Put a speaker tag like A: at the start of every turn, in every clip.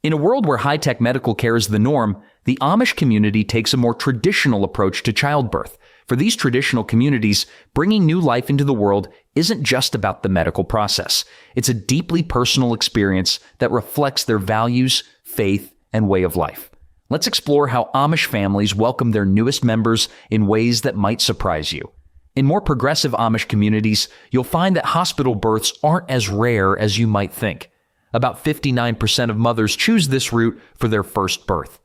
A: In a world where high-tech medical care is the norm, the Amish community takes a more traditional approach to childbirth. For these traditional communities, bringing new life into the world isn't just about the medical process. It's a deeply personal experience that reflects their values, faith, and way of life. Let's explore how Amish families welcome their newest members in ways that might surprise you. In more progressive Amish communities, you'll find that hospital births aren't as rare as you might think. About 59% of mothers choose this route for their first birth.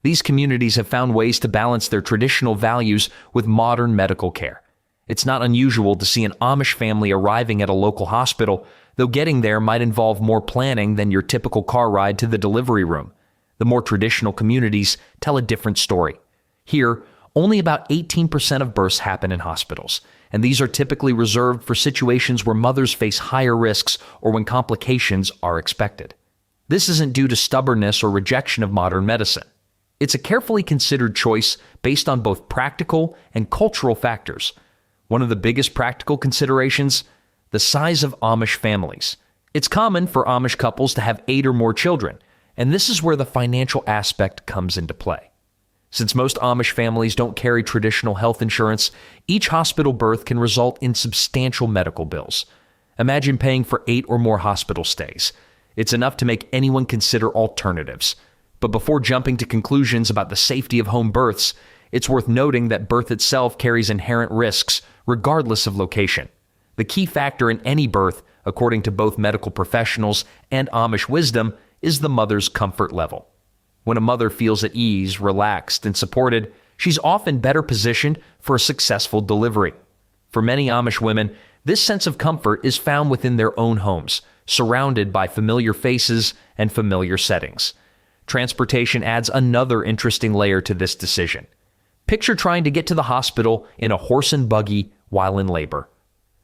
A: These communities have found ways to balance their traditional values with modern medical care. It's not unusual to see an Amish family arriving at a local hospital, though getting there might involve more planning than your typical car ride to the delivery room. The more traditional communities tell a different story. Here, only about 18% of births happen in hospitals, and these are typically reserved for situations where mothers face higher risks or when complications are expected. This isn't due to stubbornness or rejection of modern medicine. It's a carefully considered choice based on both practical and cultural factors. One of the biggest practical considerations, the size of Amish families. It's common for Amish couples to have 8 or more children, and this is where the financial aspect comes into play. Since most Amish families don't carry traditional health insurance, each hospital birth can result in substantial medical bills. Imagine paying for 8 or more hospital stays. It's enough to make anyone consider alternatives. But before jumping to conclusions about the safety of home births, it's worth noting that birth itself carries inherent risks, regardless of location. The key factor in any birth, according to both medical professionals and Amish wisdom, is the mother's comfort level. When a mother feels at ease, relaxed, and supported, she's often better positioned for a successful delivery. For many Amish women, this sense of comfort is found within their own homes, surrounded by familiar faces and familiar settings. Transportation adds another interesting layer to this decision. Picture trying to get to the hospital in a horse and buggy while in labor.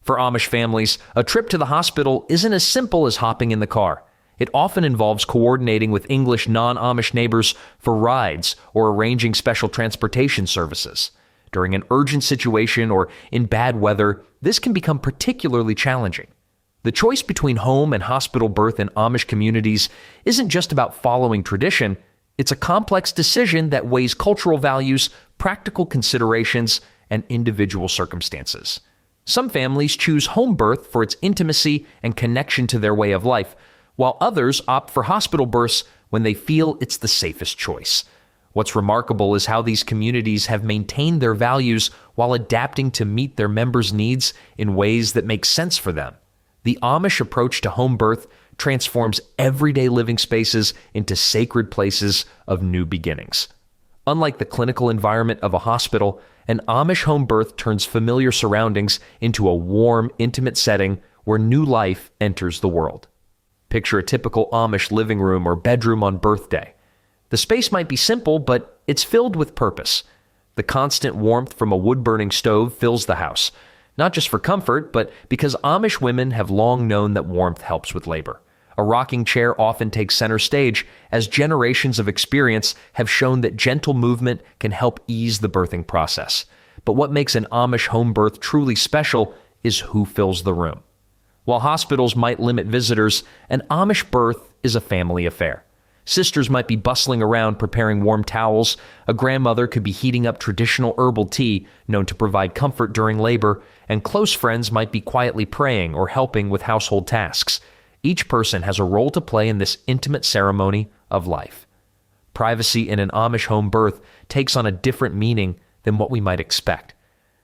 A: For Amish families, a trip to the hospital isn't as simple as hopping in the car. It often involves coordinating with English non-Amish neighbors for rides or arranging special transportation services. During an urgent situation or in bad weather, this can become particularly challenging. The choice between home and hospital birth in Amish communities isn't just about following tradition, it's a complex decision that weighs cultural values, practical considerations, and individual circumstances. Some families choose home birth for its intimacy and connection to their way of life, while others opt for hospital births when they feel it's the safest choice. What's remarkable is how these communities have maintained their values while adapting to meet their members' needs in ways that make sense for them. The Amish approach to home birth transforms everyday living spaces into sacred places of new beginnings. Unlike the clinical environment of a hospital, an Amish home birth turns familiar surroundings into a warm, intimate setting where new life enters the world. Picture a typical Amish living room or bedroom on birthday. The space might be simple, but it's filled with purpose. The constant warmth from a wood-burning stove fills the house, not just for comfort, but because Amish women have long known that warmth helps with labor. A rocking chair often takes center stage, as generations of experience have shown that gentle movement can help ease the birthing process. But what makes an Amish home birth truly special is who fills the room. While hospitals might limit visitors, an Amish birth is a family affair. Sisters might be bustling around preparing warm towels, a grandmother could be heating up traditional herbal tea known to provide comfort during labor, and close friends might be quietly praying or helping with household tasks. Each person has a role to play in this intimate ceremony of life. Privacy in an Amish home birth takes on a different meaning than what we might expect.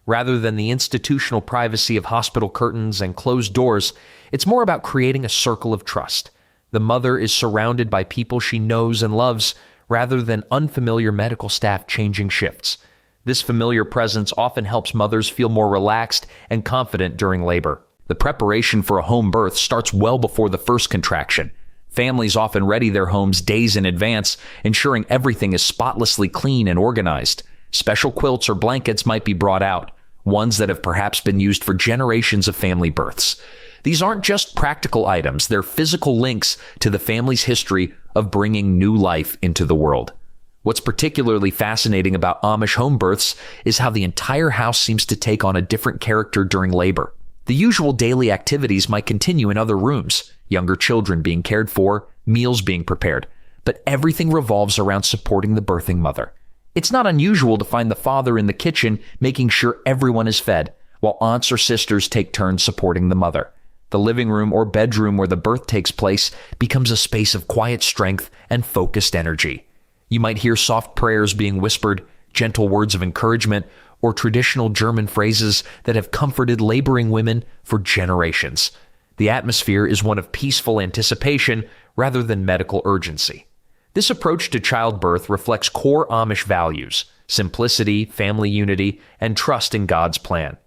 A: Rather than the institutional privacy of hospital curtains and closed doors, it's more about creating a circle of trust. The mother is surrounded by people she knows and loves, rather than unfamiliar medical staff changing shifts. This familiar presence often helps mothers feel more relaxed and confident during labor. The preparation for a home birth starts well before the first contraction. Families often ready their homes days in advance, ensuring everything is spotlessly clean and organized. Special quilts or blankets might be brought out, ones that have perhaps been used for generations of family births. These aren't just practical items, they're physical links to the family's history of bringing new life into the world. What's particularly fascinating about Amish home births is how the entire house seems to take on a different character during labor. The usual daily activities might continue in other rooms, younger children being cared for, meals being prepared. but everything revolves around supporting the birthing mother. It's not unusual to find the father in the kitchen making sure everyone is fed, while aunts or sisters take turns supporting the mother. The living room or bedroom where the birth takes place becomes a space of quiet strength and focused energy. You might hear soft prayers being whispered, gentle words of encouragement, or traditional German phrases that have comforted laboring women for generations. The atmosphere is one of peaceful anticipation rather than medical urgency. This approach to childbirth reflects core Amish values: simplicity, family unity, and trust in God's plan.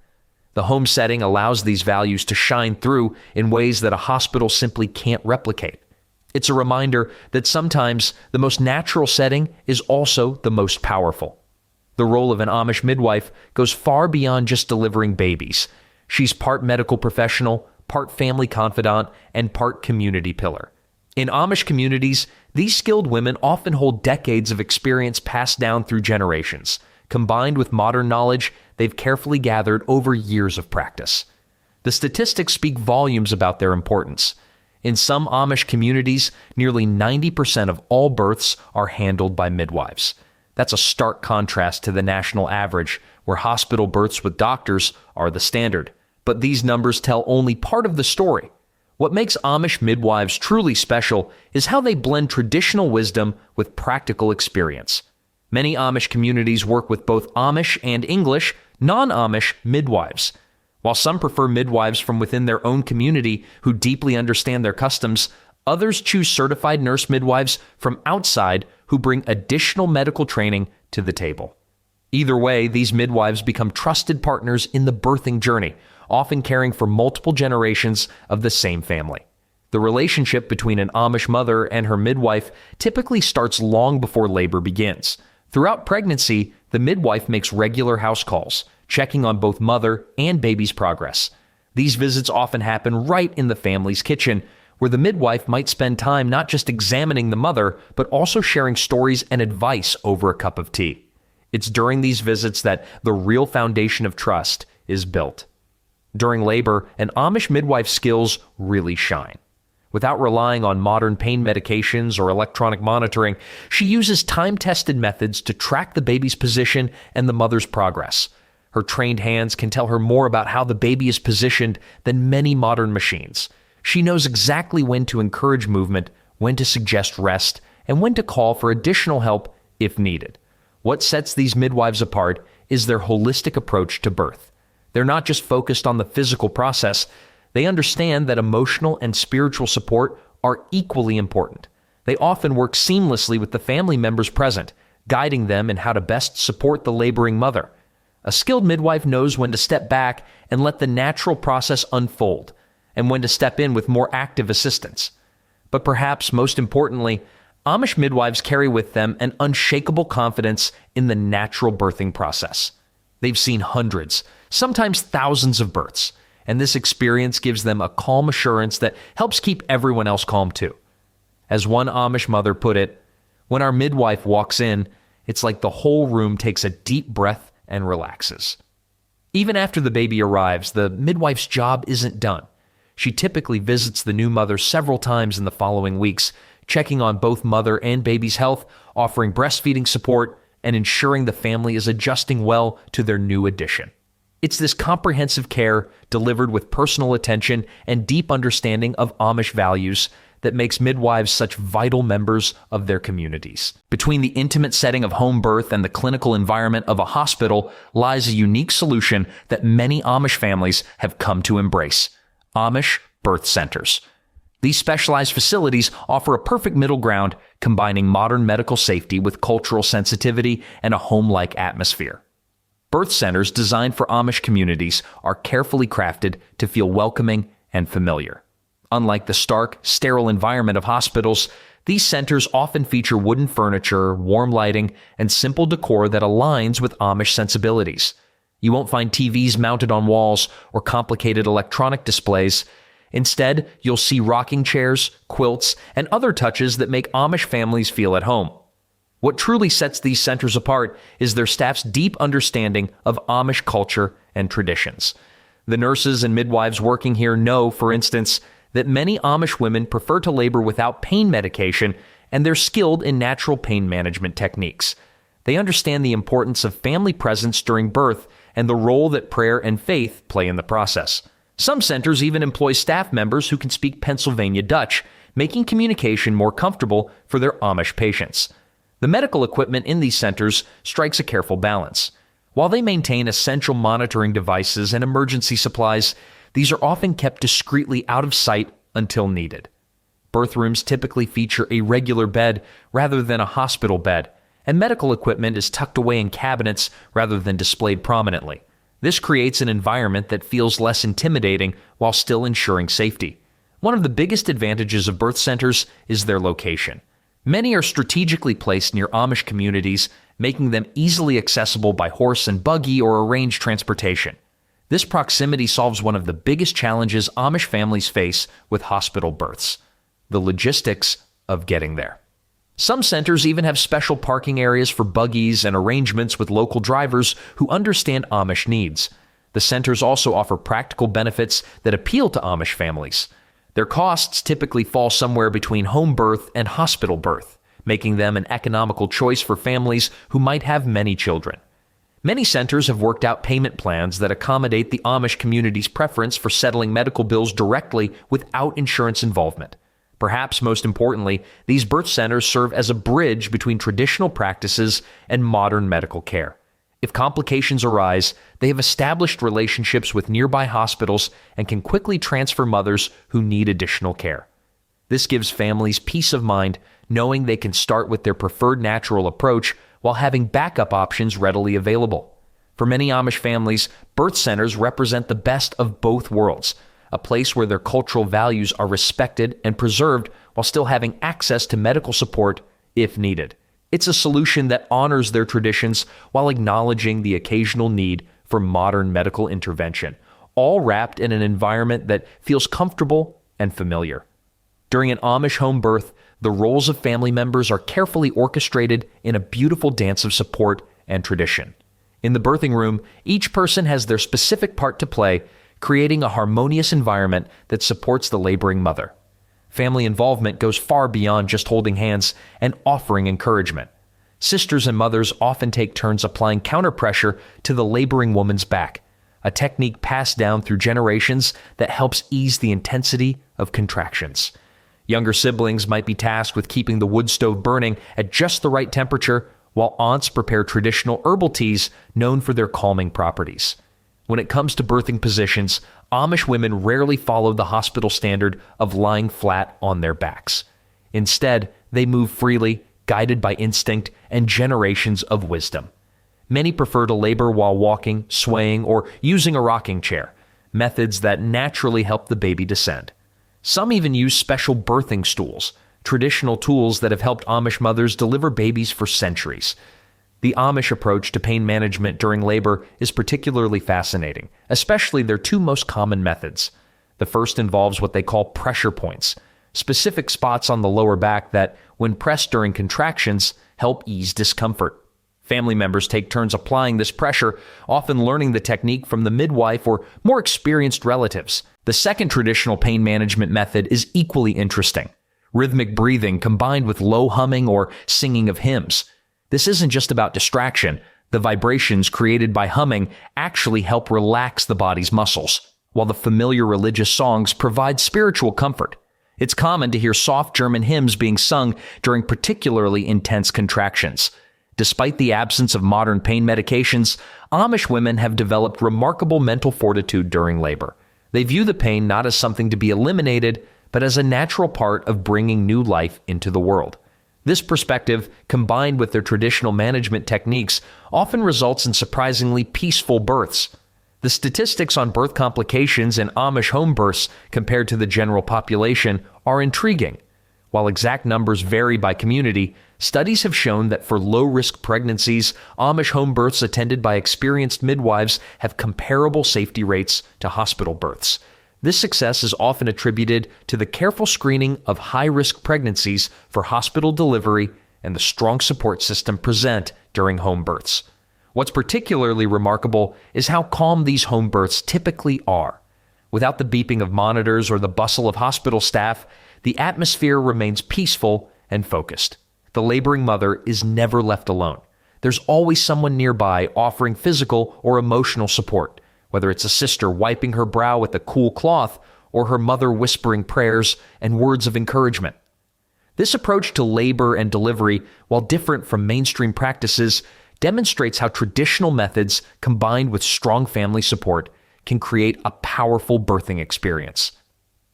A: The home setting allows these values to shine through in ways that a hospital simply can't replicate. It's a reminder that sometimes the most natural setting is also the most powerful. The role of an Amish midwife goes far beyond just delivering babies. She's part medical professional, part family confidant, and part community pillar. In Amish communities, these skilled women often hold decades of experience passed down through generations, combined with modern knowledge they've carefully gathered over years of practice. The statistics speak volumes about their importance. In some Amish communities, nearly 90% of all births are handled by midwives. That's a stark contrast to the national average, where hospital births with doctors are the standard. But these numbers tell only part of the story. What makes Amish midwives truly special is how they blend traditional wisdom with practical experience. Many Amish communities work with both Amish and English, non-Amish midwives. While some prefer midwives from within their own community who deeply understand their customs, others choose certified nurse midwives from outside who bring additional medical training to the table. Either way, these midwives become trusted partners in the birthing journey, often caring for multiple generations of the same family. The relationship between an Amish mother and her midwife typically starts long before labor begins. Throughout pregnancy, the midwife makes regular house calls, checking on both mother and baby's progress. These visits often happen right in the family's kitchen, where the midwife might spend time not just examining the mother, but also sharing stories and advice over a cup of tea. It's during these visits that the real foundation of trust is built. During labor, an Amish midwife's skills really shine. Without relying on modern pain medications or electronic monitoring, she uses time-tested methods to track the baby's position and the mother's progress. Her trained hands can tell her more about how the baby is positioned than many modern machines. She knows exactly when to encourage movement, when to suggest rest, and when to call for additional help if needed. What sets these midwives apart is their holistic approach to birth. They're not just focused on the physical process. They understand that emotional and spiritual support are equally important. They often work seamlessly with the family members present, guiding them in how to best support the laboring mother. A skilled midwife knows when to step back and let the natural process unfold, and when to step in with more active assistance. But perhaps most importantly, Amish midwives carry with them an unshakable confidence in the natural birthing process. They've seen hundreds, sometimes thousands of births, and this experience gives them a calm assurance that helps keep everyone else calm too. As one Amish mother put it, when our midwife walks in, it's like the whole room takes a deep breath and relaxes. Even after the baby arrives, the midwife's job isn't done. She typically visits the new mother several times in the following weeks, checking on both mother and baby's health, offering breastfeeding support, and ensuring the family is adjusting well to their new addition. It's this comprehensive care, delivered with personal attention and deep understanding of Amish values, that makes midwives such vital members of their communities. Between the intimate setting of home birth and the clinical environment of a hospital lies a unique solution that many Amish families have come to embrace: Amish birth centers. These specialized facilities offer a perfect middle ground, combining modern medical safety with cultural sensitivity and a home-like atmosphere. Birth centers designed for Amish communities are carefully crafted to feel welcoming and familiar. Unlike the stark, sterile environment of hospitals, these centers often feature wooden furniture, warm lighting, and simple decor that aligns with Amish sensibilities. You won't find TVs mounted on walls or complicated electronic displays. Instead, you'll see rocking chairs, quilts, and other touches that make Amish families feel at home. What truly sets these centers apart is their staff's deep understanding of Amish culture and traditions. The nurses and midwives working here know, for instance, that many Amish women prefer to labor without pain medication and they're skilled in natural pain management techniques. They understand the importance of family presence during birth and the role that prayer and faith play in the process. Some centers even employ staff members who can speak Pennsylvania Dutch, making communication more comfortable for their Amish patients. The medical equipment in these centers strikes a careful balance. While they maintain essential monitoring devices and emergency supplies, these are often kept discreetly out of sight until needed. Birth rooms typically feature a regular bed rather than a hospital bed, and medical equipment is tucked away in cabinets rather than displayed prominently. This creates an environment that feels less intimidating while still ensuring safety. One of the biggest advantages of birth centers is their location. Many are strategically placed near Amish communities, making them easily accessible by horse and buggy or arranged transportation. This proximity solves one of the biggest challenges Amish families face with hospital births: the logistics of getting there. Some centers even have special parking areas for buggies and arrangements with local drivers who understand Amish needs. The centers also offer practical benefits that appeal to Amish families. Their costs typically fall somewhere between home birth and hospital birth, making them an economical choice for families who might have many children. Many centers have worked out payment plans that accommodate the Amish community's preference for settling medical bills directly without insurance involvement. Perhaps most importantly, these birth centers serve as a bridge between traditional practices and modern medical care. If complications arise, they have established relationships with nearby hospitals and can quickly transfer mothers who need additional care. This gives families peace of mind, knowing they can start with their preferred natural approach while having backup options readily available. For many Amish families, birth centers represent the best of both worlds, a place where their cultural values are respected and preserved while still having access to medical support if needed. It's a solution that honors their traditions while acknowledging the occasional need for modern medical intervention, all wrapped in an environment that feels comfortable and familiar. During an Amish home birth, the roles of family members are carefully orchestrated in a beautiful dance of support and tradition. In the birthing room, each person has their specific part to play, creating a harmonious environment that supports the laboring mother. Family involvement goes far beyond just holding hands and offering encouragement. Sisters and mothers often take turns applying counterpressure to the laboring woman's back, a technique passed down through generations that helps ease the intensity of contractions. Younger siblings might be tasked with keeping the wood stove burning at just the right temperature, while aunts prepare traditional herbal teas known for their calming properties. When it comes to birthing positions, Amish women rarely follow the hospital standard of lying flat on their backs. Instead, they move freely, guided by instinct and generations of wisdom. Many prefer to labor while walking, swaying, or using a rocking chair, methods that naturally help the baby descend. Some even use special birthing stools, traditional tools that have helped Amish mothers deliver babies for centuries. The Amish approach to pain management during labor is particularly fascinating, especially their two most common methods. The first involves what they call pressure points, specific spots on the lower back that, when pressed during contractions, help ease discomfort. Family members take turns applying this pressure, often learning the technique from the midwife or more experienced relatives. The second traditional pain management method is equally interesting: rhythmic breathing combined with low humming or singing of hymns. This isn't just about distraction. The vibrations created by humming actually help relax the body's muscles, while the familiar religious songs provide spiritual comfort. It's common to hear soft German hymns being sung during particularly intense contractions. Despite the absence of modern pain medications, Amish women have developed remarkable mental fortitude during labor. They view the pain not as something to be eliminated, but as a natural part of bringing new life into the world. This perspective, combined with their traditional management techniques, often results in surprisingly peaceful births. The statistics on birth complications in Amish home births compared to the general population are intriguing. While exact numbers vary by community, studies have shown that for low-risk pregnancies, Amish home births attended by experienced midwives have comparable safety rates to hospital births. This success is often attributed to the careful screening of high-risk pregnancies for hospital delivery and the strong support system present during home births. What's particularly remarkable is how calm these home births typically are. Without the beeping of monitors or the bustle of hospital staff, the atmosphere remains peaceful and focused. The laboring mother is never left alone. There's always someone nearby offering physical or emotional support, whether it's a sister wiping her brow with a cool cloth or her mother whispering prayers and words of encouragement. This approach to labor and delivery, while different from mainstream practices, demonstrates how traditional methods combined with strong family support can create a powerful birthing experience.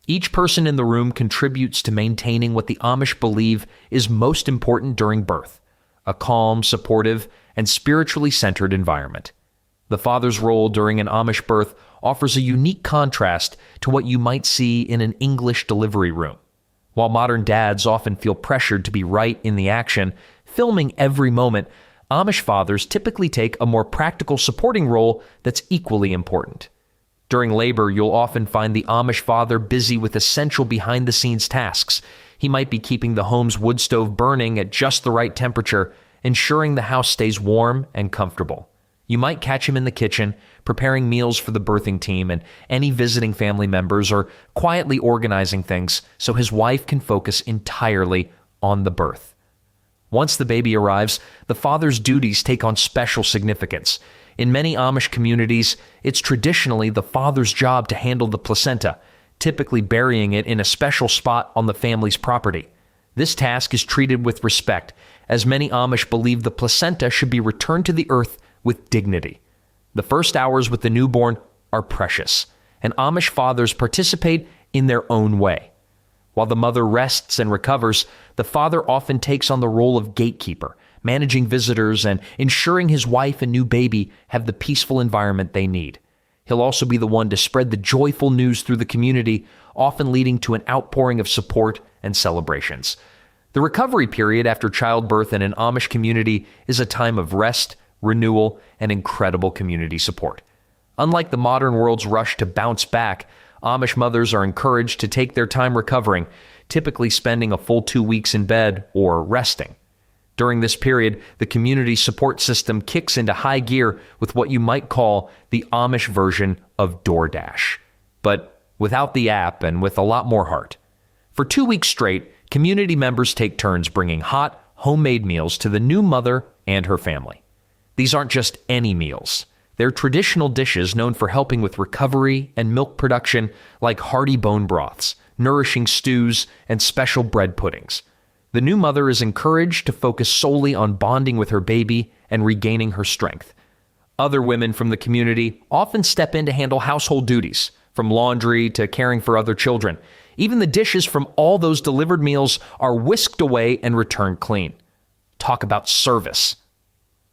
A: Each person in the room contributes to maintaining what the Amish believe is most important during birth: a calm, supportive, and spiritually centered environment. The father's role during an Amish birth offers a unique contrast to what you might see in an English delivery room. While modern dads often feel pressured to be right in the action, filming every moment, Amish fathers typically take a more practical supporting role that's equally important. During labor, you'll often find the Amish father busy with essential behind-the-scenes tasks. He might be keeping the home's wood stove burning at just the right temperature, ensuring the house stays warm and comfortable. You might catch him in the kitchen, preparing meals for the birthing team and any visiting family members, or quietly organizing things so his wife can focus entirely on the birth. Once the baby arrives, the father's duties take on special significance. In many Amish communities, it's traditionally the father's job to handle the placenta, typically burying it in a special spot on the family's property. This task is treated with respect, as many Amish believe the placenta should be returned to the earth with dignity. The first hours with the newborn are precious, and Amish fathers participate in their own way. While the mother rests and recovers, the father often takes on the role of gatekeeper, managing visitors and ensuring his wife and new baby have the peaceful environment they need. He'll also be the one to spread the joyful news through the community, often leading to an outpouring of support and celebrations. The recovery period after childbirth in an Amish community is a time of rest, renewal, and incredible community support. Unlike the modern world's rush to bounce back, Amish mothers are encouraged to take their time recovering, typically spending a full 2 weeks in bed or resting. During this period, the community support system kicks into high gear with what you might call the Amish version of DoorDash, but without the app and with a lot more heart. For 2 weeks straight, community members take turns bringing hot, homemade meals to the new mother and her family. These aren't just any meals. They're traditional dishes known for helping with recovery and milk production, like hearty bone broths, nourishing stews, and special bread puddings. The new mother is encouraged to focus solely on bonding with her baby and regaining her strength. Other women from the community often step in to handle household duties, from laundry to caring for other children. Even the dishes from all those delivered meals are whisked away and returned clean. Talk about service.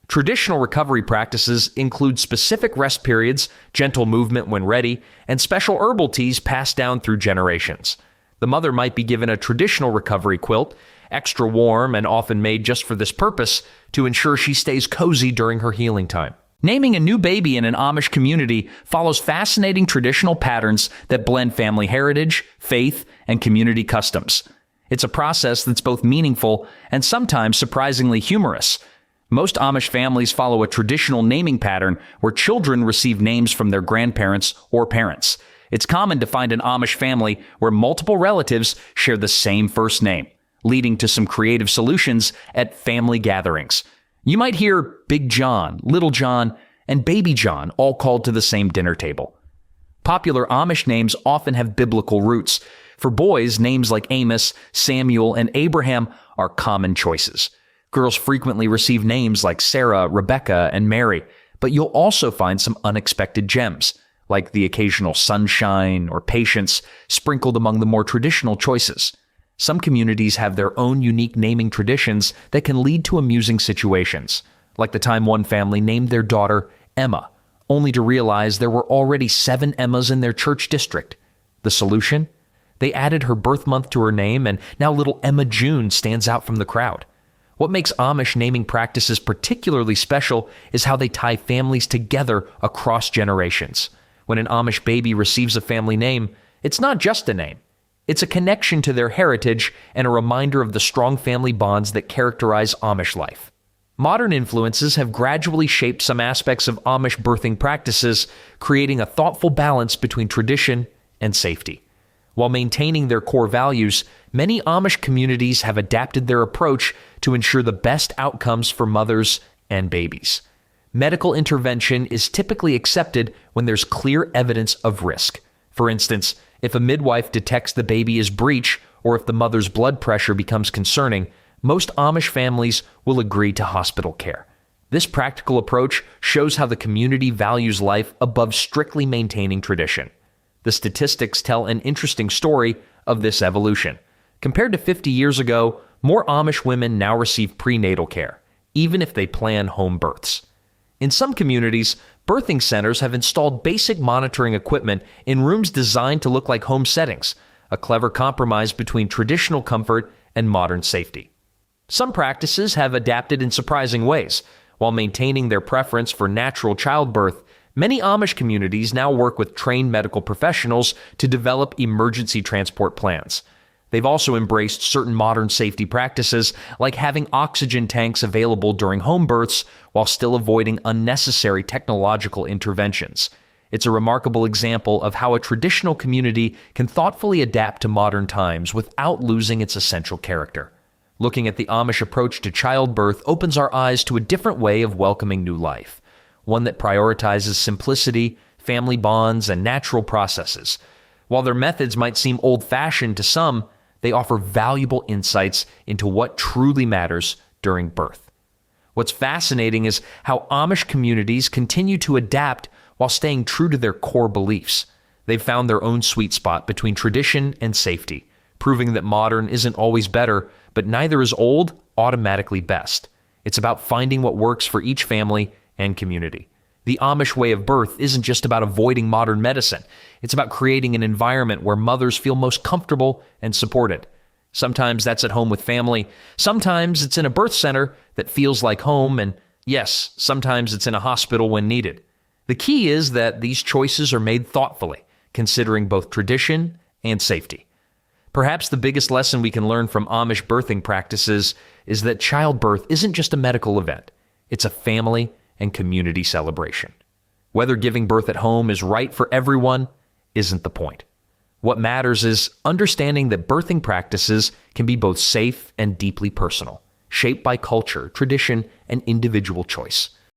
A: Traditional recovery practices include specific rest periods, gentle movement when ready, and special herbal teas passed down through generations. The mother might be given a traditional recovery quilt, extra warm and often made just for this purpose, to ensure she stays cozy during her healing time. Naming a new baby in an Amish community follows fascinating traditional patterns that blend family heritage, faith, and community customs. It's a process that's both meaningful and sometimes surprisingly humorous. Most Amish families follow a traditional naming pattern where children receive names from their grandparents or parents. It's common to find an Amish family where multiple relatives share the same first name, leading to some creative solutions at family gatherings. You might hear Big John, Little John, and Baby John all called to the same dinner table. Popular Amish names often have biblical roots. For boys, names like Amos, Samuel, and Abraham are common choices. Girls frequently receive names like Sarah, Rebecca, and Mary, but you'll also find some unexpected gems, like the occasional Sunshine or Patience, sprinkled among the more traditional choices. Some communities have their own unique naming traditions that can lead to amusing situations, like the time one family named their daughter Emma, only to realize there were already 7 Emmas in their church district. The solution? They added her birth month to her name, and now little Emma June stands out from the crowd. What makes Amish naming practices particularly special is how they tie families together across generations. When an Amish baby receives a family name, it's not just a name. It's a connection to their heritage and a reminder of the strong family bonds that characterize Amish life. Modern influences have gradually shaped some aspects of Amish birthing practices, creating a thoughtful balance between tradition and safety. While maintaining their core values, many Amish communities have adapted their approach to ensure the best outcomes for mothers and babies. Medical intervention is typically accepted when there's clear evidence of risk. For instance, if a midwife detects the baby is breech or if the mother's blood pressure becomes concerning, most Amish families will agree to hospital care. This practical approach shows how the community values life above strictly maintaining tradition. The statistics tell an interesting story of this evolution. Compared to 50 years ago, more Amish women now receive prenatal care, even if they plan home births. In some communities, birthing centers have installed basic monitoring equipment in rooms designed to look like home settings, a clever compromise between traditional comfort and modern safety. Some practices have adapted in surprising ways. While maintaining their preference for natural childbirth, many Amish communities now work with trained medical professionals to develop emergency transport plans. They've also embraced certain modern safety practices, like having oxygen tanks available during home births while still avoiding unnecessary technological interventions. It's a remarkable example of how a traditional community can thoughtfully adapt to modern times without losing its essential character. Looking at the Amish approach to childbirth opens our eyes to a different way of welcoming new life, one that prioritizes simplicity, family bonds, and natural processes. While their methods might seem old-fashioned to some, they offer valuable insights into what truly matters during birth. What's fascinating is how Amish communities continue to adapt while staying true to their core beliefs. They've found their own sweet spot between tradition and safety, proving that modern isn't always better, but neither is old automatically best. It's about finding what works for each family and community. The Amish way of birth isn't just about avoiding modern medicine. It's about creating an environment where mothers feel most comfortable and supported. Sometimes that's at home with family. Sometimes it's in a birth center that feels like home. And yes, sometimes it's in a hospital when needed. The key is that these choices are made thoughtfully, considering both tradition and safety. Perhaps the biggest lesson we can learn from Amish birthing practices is that childbirth isn't just a medical event. It's a family and community celebration. Whether giving birth at home is right for everyone isn't the point. What matters is understanding that birthing practices can be both safe and deeply personal, shaped by culture, tradition, and individual choice.